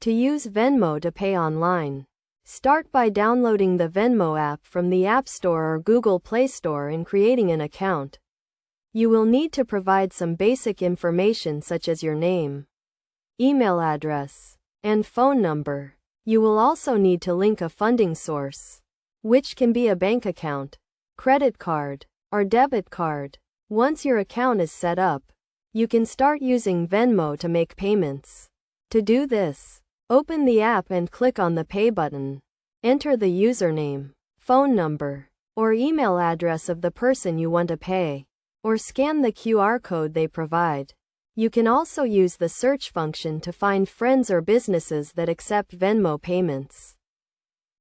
To use Venmo to pay online, start by downloading the Venmo app from the App Store or Google Play Store and creating an account. You will need to provide some basic information such as your name, email address, and phone number. You will also need to link a funding source, which can be a bank account, credit card, or debit card. Once your account is set up, you can start using Venmo to make payments. To do this, open the app and click on the Pay button. Enter the username, phone number, or email address of the person you want to pay, or scan the QR code they provide. You can also use the search function to find friends or businesses that accept Venmo payments.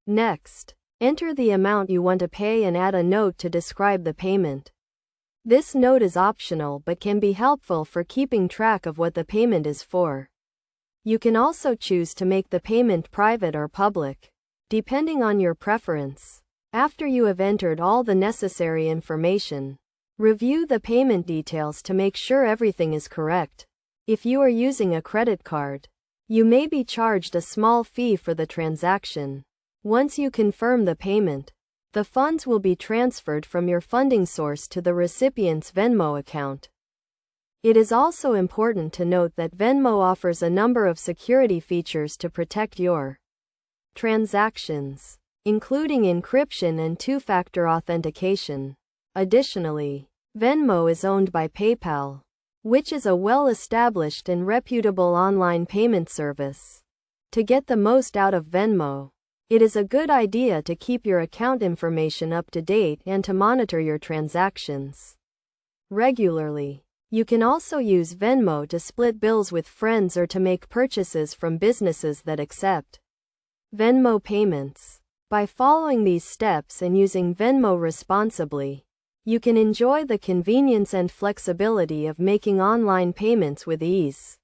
Next, enter the amount you want to pay and add a note to describe the payment. This note is optional but can be helpful for keeping track of what the payment is for. You can also choose to make the payment private or public, depending on your preference. After you have entered all the necessary information, review the payment details to make sure everything is correct. If you are using a credit card, you may be charged a small fee for the transaction. Once you confirm the payment, the funds will be transferred from your funding source to the recipient's Venmo account. It is also important to note that Venmo offers a number of security features to protect your transactions, including encryption and two-factor authentication. Additionally, Venmo is owned by PayPal, which is a well-established and reputable online payment service. To get the most out of Venmo, it is a good idea to keep your account information up to date and to monitor your transactions regularly. You can also use Venmo to split bills with friends or to make purchases from businesses that accept Venmo payments. By following these steps and using Venmo responsibly, you can enjoy the convenience and flexibility of making online payments with ease.